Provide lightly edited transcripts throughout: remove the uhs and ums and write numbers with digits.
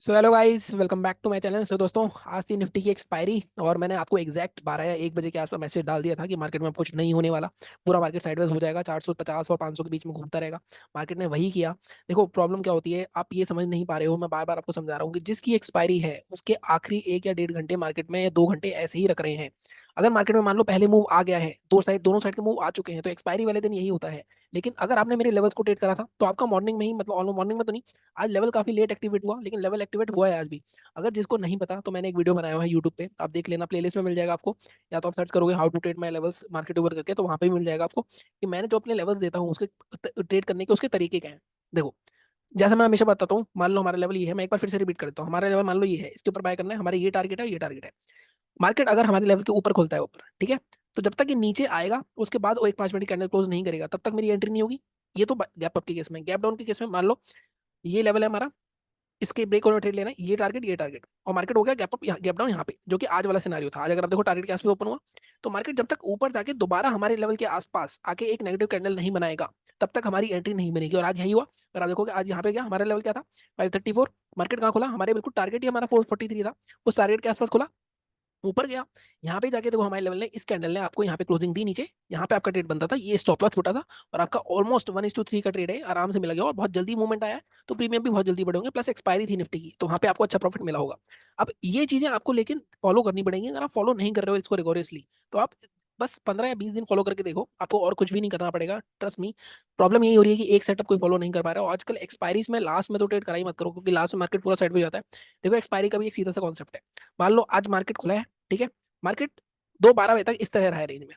So hello guys, welcome back to my channel. So दोस्तों, आज थी निफ्टी की एक्सपायरी और मैंने आपको एग्जैक्ट 12 या 1 बजे के आसपास मैसेज डाल दिया था कि मार्केट में अब कुछ नहीं होने वाला। पूरा मार्केट साइडवेज हो जाएगा, 450 और 500 के बीच में घूमता रहेगा। मार्केट ने वही किया। देखो प्रॉब्लम क्या होती है, आप ये समझ नहीं पा रहे हो। मैं बार बार आपको समझा रहा हूँ कि जिसकी एक्सपायरी है उसके आखिरी 1 या 1.5 घंटे मार्केट में या 2 घंटे ऐसे ही रख रहे हैं। अगर मार्केट में मान लो पहले मूव आ गया है, दोनों साइड के मूव आ चुके हैं, तो एक्सपायरी वाले दिन यही होता है। लेकिन अगर आपने मेरे लेवल्स को ट्रेड करा था तो आपका मॉर्निंग में ही, मतलब ऑलमोस्ट मॉर्निंग में तो नहीं, आज लेवल काफी लेट एक्टिवेट हुआ, लेकिन लेवल एक्टिवेट हुआ है आज भी। अगर जिसको नहीं पता तो मैंने एक वीडियो बनाया हुआ है यूट्यूब पे, आप देख लेना, प्लेलिस्ट में मिल जाएगा आपको। या तो आप सर्च करोगे how to trade my levels market over करके, तो वहां पे भी मिल जाएगा आपको कि मैंने जो अपने लेवल्स देता हूँ उसके ट्रेड करने के उसके तरीके क्या हैं। देखो, जैसे मैं हमेशा बताता हूँ, मान लो हमारा लेवल ये है, मैं एक बार फिर से रिपीट कर देता हूँ। हमारा लेवल मान लो ये है, इसके ऊपर बाय करना है, हमारे ये टारगेट है, ये टारगेट है। मार्केट अगर हमारे लेवल के ऊपर खुलता है ऊपर, ठीक है, तो जब तक ये नीचे आएगा उसके बाद वो एक 5 मिनट की कैंडल क्लोज नहीं करेगा तब तक मेरी एंट्री नहीं होगी। ये तो गैप अप के केस में। गैप डाउन के केस में मान लो ये लेवल है हमारा, इसके ब्रेक और ट्रेड लेना है, ये टारगेट और मार्केट हो गया गैप अप, गैप डाउन यहाँ पे, जो कि आज वाला सिनारियो था। आज अगर आप देखो टारगेट के आसपास ओपन हुआ, तो मार्केट जब तक ऊपर जाके दोबारा हमारे लेवल के आसपास आके एक नेगेटिव कैंडल नहीं बनाएगा तब तक हमारी एंट्री नहीं बनेगी। और आज यही हुआ। और आप देखोगे आज यहाँ पे क्या हमारा लेवल क्या था, 534। मार्केट कहाँ खुला, हमारे बिल्कुल टारगेट ही हमारा 443 था, उस टारगेट के आसपास खुला, ऊपर गया। यहाँ पे जाके देखो हमारे लेवल ने, इस कैंडल ने आपको यहाँ पे क्लोजिंग दी नीचे, यहाँ पे आपका ट्रेड बनता था, ये स्टॉप लॉस छोटा था और आपका ऑलमोस्ट 1:3 का ट्रेड है, आराम से मिला गया और बहुत जल्दी मूवमेंट आया है। तो प्रीमियम भी बहुत जल्दी बढ़े होंगे, प्लस एक्सपायरी थी निफ्टी की, तो वहाँ पे आपको अच्छा प्रॉफिट मिला होगा। अब ये चीजें आपको लेकिन फॉलो करनी पड़ेंगी। अगर आप फॉलो नहीं कर रहे हो इसको रिगोरियसली, तो आप बस 15 या 20 दिन फॉलो करके देखो, आपको और कुछ भी नहीं करना पड़ेगा, ट्रस्ट मी। प्रॉब्लम यही हो रही है कि एक सेटअप कोई फॉलो नहीं कर पा रहा है। और आजकल एक्सपायरीज में लास्ट में तो ट्रेड करा ही मत करो, क्योंकि लास्ट में मार्केट पूरा साइड पे जाता है। देखो एक्सपायरी का भी एक सीधा सा कॉन्सेप्ट है। मान लो आज मार्केट खुला है, ठीक है, मार्केट 2:12 बजे तक इस तरह रहा है रेंज में,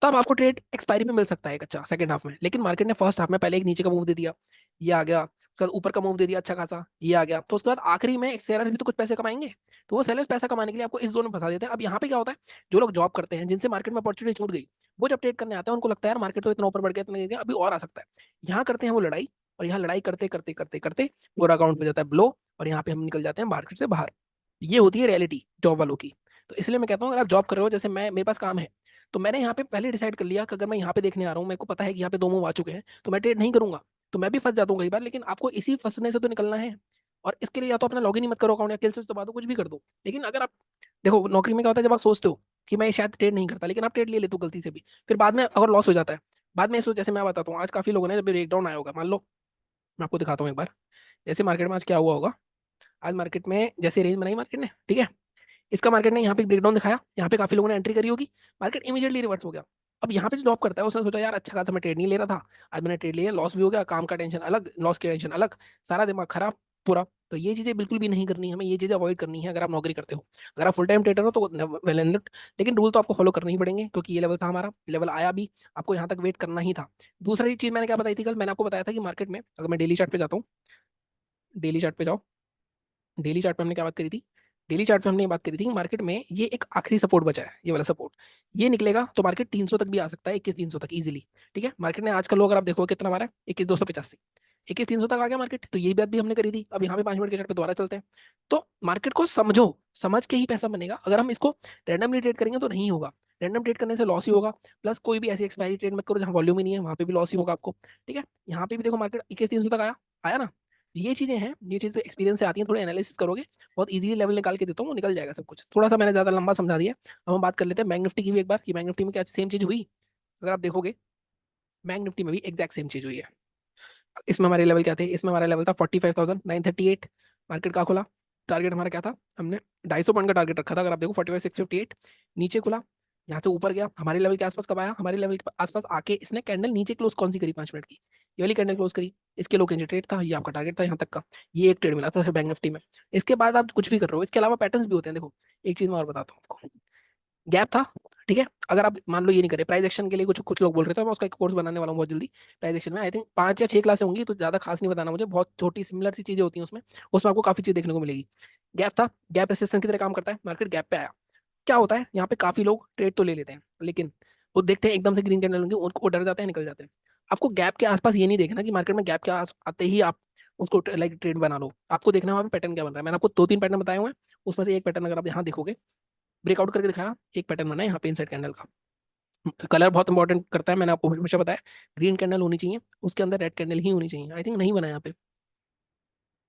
तब आपको ट्रेड एक्सपायरी पे मिल सकता है एक अच्छा सेकंड हाफ में। लेकिन मार्केट ने फर्स्ट हाफ में पहले एक नीचे का मूव दे दिया, ये आ गया, उसके बाद ऊपर का मूव दे दिया अच्छा खासा, ये आ गया, तो उसके बाद आखिरी में सेलर्स भी तो कुछ पैसे कमाएंगे। तो वो सेलर्स पैसा कमाने के लिए आपको इस जोन में फंसा देते हैं। अब यहाँ पे क्या होता है, जो लोग जॉब करते हैं, जिनसे मार्केट में अपॉर्चुनिटी छूट गई, वो जब ट्रेड करने आते हैं उनको लगता है यार मार्केट तो इतना ऊपर बढ़ गया, इतना गिर गया, अभी और आ सकता है। यहाँ करते हैं वो लड़ाई, और यहाँ लड़ाई करते करते करते करते पूरा अकाउंट में जाता है ब्लो, और यहाँ पे हम निकल जाते हैं मार्केट से बाहर। ये होती है रियलिटी जॉब वालों की। तो इसलिए मैं कहता हूँ, अगर आप जॉब कर रहे हो, जैसे मैं, मेरे पास काम है, तो मैंने यहाँ पे पहले डिसाइड कर लिया कि अगर मैं यहाँ पे देखने आ रहा हूँ, मेरे को पता है कि यहाँ पे 2 मूव आ चुके हैं, तो मैं ट्रेड नहीं करूंगा। तो मैं भी फंस जाता हूँ कई बार, लेकिन आपको इसी फंसने से तो निकलना है। और इसके लिए या तो अपना लॉगिन ही मत करो अकाउंट, या किल से दबा दो, कुछ भी कर दो। लेकिन अगर आप देखो, नौकरी में क्या होता है, जब आप सोचते हो कि मैं शायद ट्रेड नहीं करता, लेकिन आप ट्रेड ले लेते हो गलती से भी, फिर बाद में अगर लॉस हो जाता है, बाद में जैसे मैं बताता हूँ, आज काफी लोगों ने जब ब्रेक डाउन आया होगा, मान लो मैं आपको दिखाता हूँ एक बार, जैसे मार्केट में आज क्या हुआ होगा। आज मार्केट में जैसे रेंज बनाई मार्केट ने, ठीक है, इसका मार्केट ने यहाँ पे ब्रेकडाउन दिखाया, यहाँ पे काफी लोगों ने एंट्री करी होगी, मार्केट इमीडिएटली रिवर्स हो गया। अब यहाँ पे जो ड्रॉप करता है उसने सोचा यार अच्छा खासा मैं ट्रेड नहीं ले रहा था, आज मैंने ट्रेड लिया, लॉस भी हो गया, काम का टेंशन अलग, लॉस की टेंशन अलग, सारा दिमाग खराब पूरा। तो ये चीजें बिल्कुल भी नहीं करनी है हमें, ये चीजें अवॉइड करनी है अगर आप नौकरी करते हो। अगर आप फुल टाइम ट्रेडर हो तो वेल एंड गुड, लेकिन रूल तो आपको फॉलो करने ही पड़ेंगे, क्योंकि ये लेवल था हमारा, लेवल आया भी, आपको यहाँ तक वेट करना ही था। दूसरी चीज मैंने क्या बताई थी कल, मैंने आपको बताया था कि मार्केट में अगर मैं डेली चार्ट पे जाता हूँ, डेली चार्ट पे जाओ, डेली चार्ट पे हमने क्या बात करी थी, डेली चार्ट पे हमने ये बात करी थी कि मार्केट में ये एक आखिरी सपोर्ट बचा है, ये वाला सपोर्ट, ये निकलेगा तो मार्केट 300 तक भी आ सकता है, 21,300 तक इजीली। ठीक है, मार्केट ने आजकल अगर आप देखो कितना मारा है, 21,285, 21,300 तक आ गया मार्केट। तो ये बात भी हमने करी थी। अब यहाँ पे 5 मिनट के चार्ट पे दोबारा चलते हैं, तो मार्केट को समझो, समझ के ही पैसा बनेगा। अगर हम इसको रैंडमली ट्रेड करेंगे तो नहीं होगा, रैंडम ट्रेड करने से लॉस ही होगा। प्लस कोई भी ऐसी एक्सपायरी ट्रेड मत करो जहाँ वॉल्यूम ही नहीं है, वहाँ पे भी लॉस ही होगा आपको। ठीक है, यहाँ पे भी देखो मार्केट 21,300 तक आया, आया ना। ये चीजें हैं, ये चीजें तो एक्सपीरियंस से आती हैं, थोड़े एनालिसिस करोगे बहुत इजीली लेवल निकाल के देता हूँ, वो निकल जाएगा सब कुछ। थोड़ा सा मैंने ज्यादा लंबा समझा दिया। अब हम बात कर लेते हैं बैंक निफ्टी की भी एक बार, कि बैंक निफ्टी में क्या सेम चीज हुई। अगर आप देखोगे बैंक निफ्टी में भी एग्जैक्ट सेम चीज हुई है। इसमें हमारे लेवल क्या थे, इसमें हमारा लेवल था 45,938। मार्केट का खुला, टारगेट हमारा क्या था, हमने 250 पॉइंट का टारगेट रखा था। अगर आप देखो 45,658, नीचे खुला, यहाँ से ऊपर गया, हमारे लेवल के आसपास कब आया, हमारे लेवल के आसपास आके इसने कैंडल नीचे क्लोज कौन सी करी, 5 मिनट की, ये वाली कैंडल क्लोज करी। इसके लो कैंडल ट्रेड था, ये आपका टारगेट था यहाँ तक का, ये एक ट्रेड मिला था सिर्फ बैंक निफ्टी में। इसके बाद आप कुछ भी कर रहे हो, इसके अलावा पैटर्न्स भी होते हैं। देखो एक चीज मैं और बताता हूँ आपको, गैप था, ठीक है, अगर आप मान लो ये नहीं करे, प्राइस एक्शन के लिए कुछ कुछ लोग बोल रहे थे, मैं उसका एक कोर्स बनाने वाला हूँ बहुत जल्दी। प्राइस एक्शन में आई थिंक 5 या 6 क्लासें होंगी, तो ज्यादा खास नहीं बताना मुझे, बहुत छोटी सिमिलर सी चीजें होती हैं उसमें, उसमें आपको काफी चीज देखने को मिलेगी। गैप था, गैप रेसिस्टेंस की तरह काम करता है, मार्केट गैप पे आया, क्या होता है यहाँ पे काफी लोग ट्रेड तो ले लेते हैं, लेकिन वो देखते हैं एकदम से ग्रीन कैंडल होंगे, उनको वो डर जाते हैं, निकल जाते हैं। आपको गैप के आसपास ये नहीं देखना कि मार्केट में गैप के आस आते ही आप उसको लाइक ट्रेड बना लो, आपको देखना है वहाँ पे पैटर्न क्या बन रहा है। मैंने आपको 2-3 पैटर्न बताए हुए हैं, उसमें से एक पैटर्न अगर आप यहाँ देखोगे, ब्रेकआउट करके दिखाया, एक पैटर्न बना है यहाँ पे इनसाइड कैंडल का। कलर बहुत इंपॉर्टेंट करता है, मैंने आपको हमेशा बताया, ग्रीन कैंडल होनी चाहिए, उसके अंदर रेड कैंडल ही होनी चाहिए। आई थिंक नहीं बना यहाँ पे,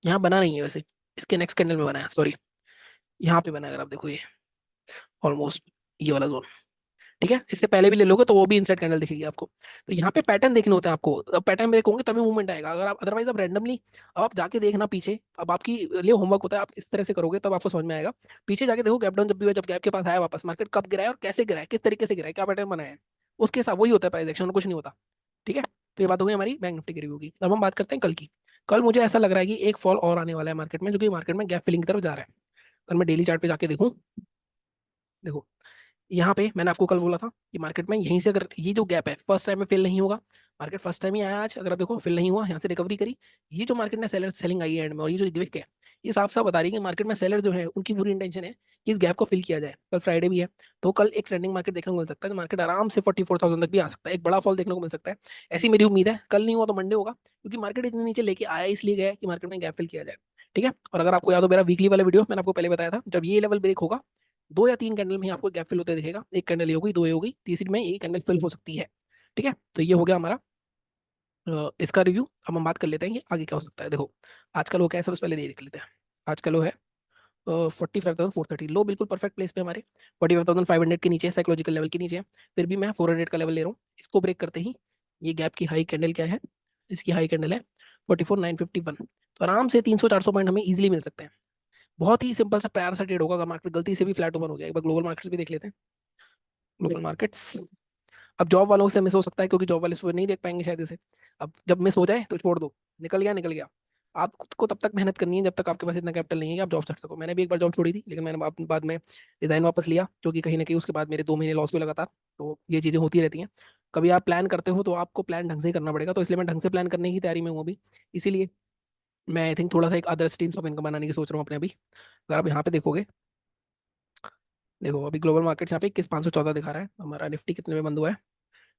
यहाँ बना नहीं है वैसे, इसके नेक्स्ट कैंडल में बना है, सॉरी यहाँ पे बना है, अगर आप देखो ये ऑलमोस्ट ये वाला जोन, ठीक है। इससे पहले भी ले लोगे तो वो भी इनसाइड कैंडल दिखेगी आपको। तो यहाँ पे पैटर्न देखने होते हैं आपको, अब पैटर्न ब्रेक होंगे तभी मूवमेंट आएगा, अगर आप अदरवाइज आप रैंडमली, अब आप जाके देखना पीछे, अब आपकी लिए होमवर्क होता है, आप इस तरह से करोगे तब आपको समझ में आएगा। पीछे जाके देखो गैप डाउन जब भी हुआ, जब गैप के पास आया वापस मार्केट कब गिरा है और कैसे गिरा है, किस तरीके से गिरा है, क्या पैटर्न बनाया है, उसके हिसाब वही होता है प्राइस एक्शन, और कुछ नहीं होता, ठीक है। तो ये बात हो गई हमारी बैंक निफ्टी की रिव्यू की। अब हम बात करते हैं कल की। कल मुझे ऐसा लग रहा है कि एक फॉल और आने वाला है मार्केट में, जो कि मार्केट में गैप फिलिंग की तरफ जा रहा है। कल मैं डेली चार्ट पे जाके देखूं, देखो यहाँ पे मैंने आपको कल बोला था कि मार्केट में यहीं से अगर ये जो गैप है फर्स्ट टाइम में फिल नहीं होगा, मार्केट फर्स्ट टाइम ही आया आज, अगर आप देखो फिल नहीं हुआ, यहाँ से रिकवरी करी, ये जो मार्केट में सेलर सेलिंग आई है एंड में, और ये जो विक है, ये साफ साफ बता रही है कि मार्केट में सेलर जो है उनकी पूरी इंटेंशन है कि इस गैप को फिल किया जाए। कल फ्राइडे भी है, तो कल एक ट्रेंडिंग मार्केट देखने को मिल सकता है, मार्केट आराम से 44,000 तक भी आ सकता है, एक बड़ा फॉल देखने को मिल सकता है। ऐसी मेरी उम्मीद है, कल नहीं हुआ तो मंडे होगा, क्योंकि मार्केट इतने नीचे लेके आया इसलिए गया है कि मार्केट में गैप फिल किया जाए, ठीक है। और अगर आपको याद हो मेरा वीकली वाला वीडियो, मैंने आपको पहले बताया था, जब ये लेवल ब्रेक होगा, 2 या 3 कैंडल में ही आपको गैप फिल होते दिखेगा, एक कैंडल ये होगी, दो ये होगी, तीसरी में ये कैंडल फिल हो सकती है, ठीक है। तो ये हो गया हमारा इसका रिव्यू। अब हम बात कर लेते हैं कि आगे क्या हो सकता है। देखो आज का लो क्या है, सबसे पहले ये देख लेते हैं। आज का लो है 45,430, लो बिल्कुल परफेक्ट प्लेस पे हमारे, 45,500 के नीचे, साइकोलॉजिकल लेवल के नीचे है, फिर भी मैं 400 का लेवल ले रहा हूँ। इसको ब्रेक करते ही ये गैप की हाई कैंडल क्या है, इसकी हाई कैंडल है 44,951, तो आराम से 300-400 पॉइंट हमें इजीली मिल सकते हैं। बहुत ही सिंपल सा प्यार सा ट्रेड होगा, अगर मार्केट गलती से भी फ्लैट ओपन हो गया। एक बार ग्लोबल मार्केट्स भी देख लेते हैं, ग्लोबल मार्केट्स। अब जॉब वालों से मिस हो सकता है, क्योंकि जॉब वाले सुबह नहीं देख पाएंगे शायद इसे। अब जब मिस हो जाए तो छोड़ दो, निकल गया निकल गया। आप खुद को तब तक मेहनत करनी है जब तक आपके पास इतना कैपिटल नहीं है कि आप जॉब स्टार्ट करो। मैंने भी एक बार जॉब छोड़ी थी, लेकिन मैंने बाद में रिजाइन वापस लिया, क्योंकि कहीं ना कहीं उसके बाद मेरे 2 महीने लॉस हुए लगातार। तो ये चीज़ें होती रहती हैं। कभी आप प्लान करते हो तो आपको प्लान ढंग से ही करना पड़ेगा, तो इसलिए मैं ढंग से प्लान करने की तैयारी में हूँ अभी। इसीलिए मैं आई थिंक थोड़ा सा एक अदर स्ट्रीम्स ऑफ इनकम बनाने की सोच रहा हूँ अपने अभी। अगर आप यहाँ पे देखोगे, देखो अभी ग्लोबल मार्केट्स यहाँ पे 21,514 दिखा रहा है, हमारा निफ्टी कितने में बंद हुआ है,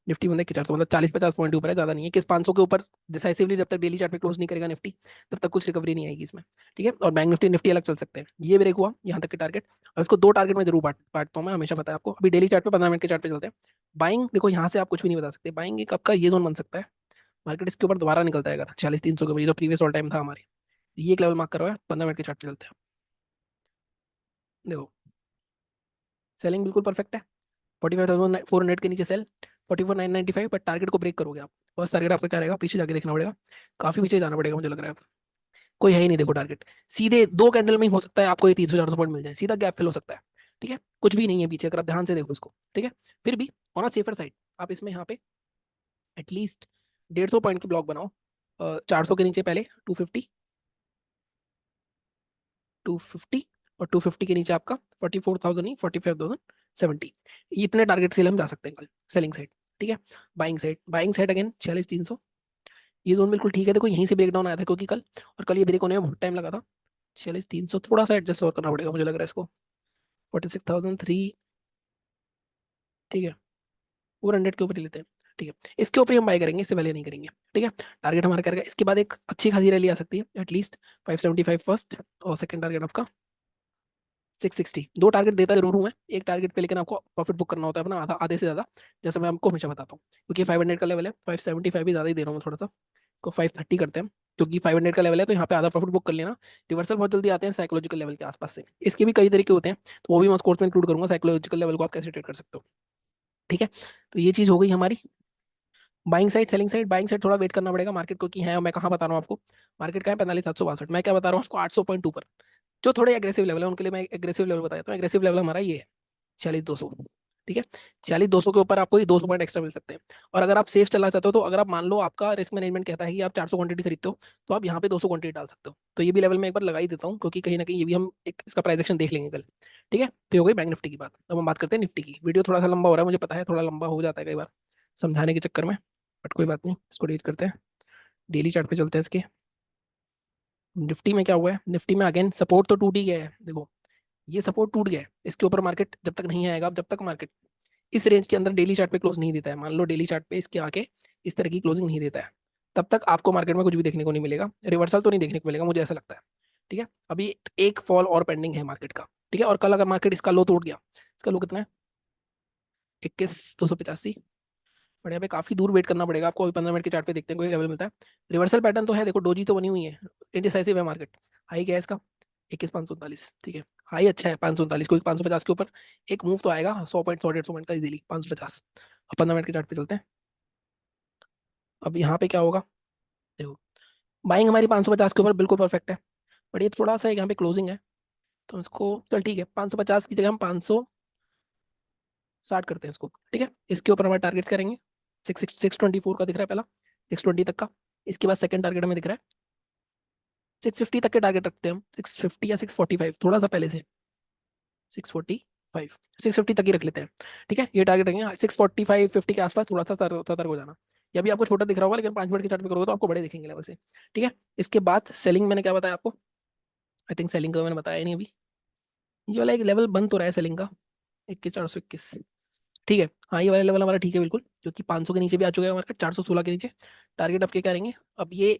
निफ्टी बंद है 400, मतलब 40-50 पॉइंट ऊपर है, ज्यादा नहीं है। किस 500 के ऊपर डिसाइसिवली जब तक डेली चार्ट पे क्लोज नहीं करेगा निफ्टी, तब तक कुछ रिकवरी नहीं आएगी इसमें, ठीक है। और बैंक निफ्टी निफ्टी अलग चल सकते हैं। ये ब्रेक हुआ यहाँ तक के टारगेट, और इसको 2 टारगेट में जरूर बांटता हूँ मैं, हमेशा पता है आपको। अभी डेली चार्ट पे 15 मिनट के चार्ट पे चलते हैं। बाइंग देखो यहाँ से आप कुछ भी नहीं बता सकते, बाइंग कब का ये जोन बन सकता है, मार्केट इसके ऊपर दोबारा निकलता है अगर 46,300 के ऊपर, ये जो प्रीवियस ऑल टाइम था हमारे, ये एक लेवल मार्क करो है, 15 मिनट के चार्ट पे चलते हैं। देखो सेलिंग बिल्कुल परफेक्ट है, 45,400 के नीचे सेल, 44,995, पर टारगेट को ब्रेक करोगे आप। फर्स्ट टारगेट आपका क्या रहेगा, पीछे जाके देखना पड़ेगा, काफी पीछे जाना पड़ेगा मुझे लग रहा है। कोई है ही नहीं देखो टारगेट, सीधे 2 कैंडल में ही हो सकता है आपको ये 300-400 पॉइंट मिल जाए, सीधा गैप फिल हो सकता है, ठीक है। कुछ भी नहीं है पीछे, अगर आप ध्यान से देखो इसको, ठीक है। फिर भी ऑन अ सेफर साइड आप इसमें यहाँ पे एटलीस्ट 150 पॉइंट की ब्लॉक बनाओ, 400 के नीचे पहले 250, 250, और 250 के नीचे आपका 44,000 नहीं 45,070, इतने टारगेट से हम जा सकते हैं कल सेलिंग साइड, ठीक है। बाइंग साइड अगेन 46,300, ये जोन बिल्कुल ठीक है। देखो यहीं से ब्रेक डाउन आया था, क्योंकि कल, और कल ये ब्रेक होने में बहुत टाइम लगा था। 46,300 थोड़ा सा एडजस्ट और करना पड़ेगा मुझे लग रहा है इसको, 46,003, ठीक है, 400 के ऊपर ही लेते हैं, ठीक है। इसके ऊपर ही हम बाय करेंगे, इससे पहले नहीं करेंगे, ठीक है। टारगेट हमारा करेगा, इसके बाद एक अच्छी खासी रैली आ सकती है, एटलीस्ट 575 फर्स्ट, और सेकंड टारगेट आपका 660। 2 टारगेट देता जरूर हूँ मैं एक टारगेट पे, लेकिन आपको प्रॉफिट बुक करना होता है अपना आधा, आधे से ज्यादा, जैसे मैं आपको हमेशा बताता हूँ। क्योंकि 500 का लेवल है, 575 भी ज्यादा ही दे रहा हूँ मैं थोड़ा सा, को 530 करते हैं, क्योंकि 500 का लेवल है, तो यहाँ पे आधा प्रॉफिट बुक कर लेना। रिवर्सल बहुत जल्दी आते हैं साइकोलॉजिकल लेवल के आसपास से, इसके भी कई तरीके होते हैं, तो वो भी मैं उस कोर्स में इंक्लूड करूंगा, साइकोलॉजिकल लेवल को आप कैसे ट्रेड कर सकते हो, ठीक है। तो ये चीज हो गई हमारी buying side. Selling side, buying side थोड़ा वेट करना पड़ेगा मार्केट को, कि है मैं कहाँ बता रहा हूँ आपको, मार्केट का है 45,762, मैं क्या बता रहा हूँ उसको 800 पॉइंट ऊपर, जो थोड़े एग्रेसिव लेवल है उनके लिए मैं एग्रेसिव लेवल बताया, तो एग्रेसिव लेवल हमारा ये है 46,200, ठीक है। 46,200 के ऊपर आपको ये 200 पॉइंट एक्स्ट्रा मिल सकते हैं। और अगर आप सेफ चलना चाहते हो, तो अगर आप मान लो आपका रिस्क मैनेजमेंट कहता है कि आप 400 क्वांटिटी खरीदते हो, तो आप यहाँ पे 200 क्वांटिटी डाल सकते हो। तो ये भी लेवल मैं एक बार लगा ही देता हूँ, क्योंकि कहीं ना कहीं ये भी हम एक इसका प्राइस एक्शन देख लेंगे कल, ठीक है। तो ये हो गई बैंक निफ्टी की बात। अब हम बात करते हैं निफ्टी की। वीडियो थोड़ा सा लंबा हो रहा है, मुझे पता है थोड़ा लंबा हो जाता है कई बार समझाने के चक्कर में, बट कोई बात नहीं, इसको डील करते हैं। डेली चार्ट पे चलते हैं इसके। निफ्टी में क्या हुआ है, निफ्टी में अगेन सपोर्ट तो टूट ही गया है, देखो ये सपोर्ट टूट गया है, इसके ऊपर मार्केट जब तक नहीं आएगा, जब तक मार्केट इस रेंज के अंदर डेली चार्ट पे क्लोज नहीं देता है, मान लो डेली चार्ट पे इसके आके इस तरह की क्लोजिंग नहीं देता है, तब तक आपको मार्केट में कुछ भी देखने को नहीं मिलेगा, रिवर्सल तो नहीं देखने को मिलेगा, मुझे ऐसा लगता है, ठीक है। अभी एक फॉल और पेंडिंग है मार्केट का, ठीक है। और कल अगर मार्केट इसका लो तोड़ गया, इसका लो कितना है, 21,285, बट यहाँ पे काफी दूर वेट करना पड़ेगा आपको। अभी 15 मिनट के चार्ट पे देखते हैं कोई लेवल मिलता है। रिवर्सल पैटर्न तो है, देखो डोजी तो बनी हुई है, इनडिसाइसिव है मार्केट। हाई क्या है इसका 21,539, ठीक है। हाई अच्छा है 539, क्योंकि 550 के ऊपर एक मूव तो आएगा 100 पॉइंट 100 150 पॉइंट का इजीली 550। अब 15 मिनट के चार्ट पे चलते हैं। अब यहाँ पे क्या होगा, देखो बाइंग हमारी 550 के ऊपर बिल्कुल परफेक्ट है, बट ये थोड़ा सा यहाँ पे क्लोजिंग है, तो इसको चल ठीक है 550 की जगह हम 560 करते हैं इसको, ठीक है। इसके ऊपर हमारे टारगेट्स करेंगे, 624 का दिख रहा है पहला, 620 तक का। इसके बाद सेकंड टारगेट हमें दिख रहा है 650 तक के टारगेट रखते हैं हम, 650 या 645, थोड़ा सा पहले से 645, 650 तक ही रख लेते हैं, ठीक है। ये टारगेट रखेंगे 645 50 के आसपास, थोड़ा सा सतर्क हो जाना। ये भी आपको छोटा दिख रहा होगा, लेकिन 5 मिनट के चार्ट पे करोगे तो आपको बड़े दिखेंगे लेवल से, ठीक है। इसके बाद सेलिंग मैंने क्या बताया आपको, आई थिंक सेलिंग का मैंने बताया ही नहीं अभी। ये वाला एक लेवल बन तो रहा है सेलिंग का, 21,421, ठीक है। हाँ ये वाला लेवल हमारा ठीक है बिल्कुल, क्योंकि 500 के नीचे भी आ चुका है मार्केट, 416 के नीचे। टारगेट अब क्या करेंगे, अब ये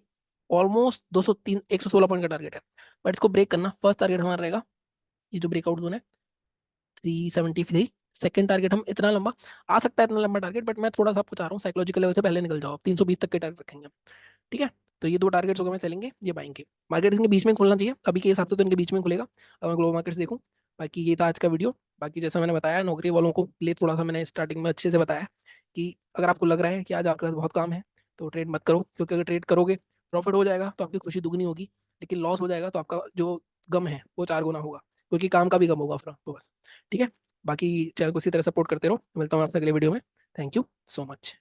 ऑलमोस्ट 203 116 पॉइंट का टारगेट है, बट इसको ब्रेक करना, फर्स्ट टारगेट हमारा रहेगा ये जो ब्रेकआउट जोन है 373। सेकंड टारगेट हम इतना लंबा आ सकता है, इतना लंबा टारगेट, बट मैं थोड़ा सा आपको चाह रहा हूँ साइकोलॉजिकल लेवल से पहले निकल जाओ, 320 तक के टारगेट रखेंगे हम, ठीक है। तो ये दो टारगेट्स हो गए, मैं सेलेंगे ये बाइंग के। मार्केट इनके बीच में खुलना चाहिए, अभी के हिसाब से तो इनके बीच में खुलेगा अगर मैं ग्लोबल मार्केट्स देखूँ। बाकी ये था आज का वीडियो। बाकी जैसा मैंने बताया नौकरी वालों को लिए थोड़ा सा मैंने स्टार्टिंग में अच्छे से बताया कि अगर आपको लग रहा है कि आज आपके पास बहुत काम है तो ट्रेड मत करो, क्योंकि अगर ट्रेड करोगे प्रॉफिट हो जाएगा तो आपकी खुशी दुगनी होगी, लेकिन लॉस हो जाएगा तो आपका जो गम है वो 4 गुना होगा, क्योंकि काम का भी गम होगा फिर आपको बस, ठीक है। बाकी चैनल को इसी तरह सपोर्ट करते रहो, मिलता हूँ आपसे अगले वीडियो में। Thank you so much.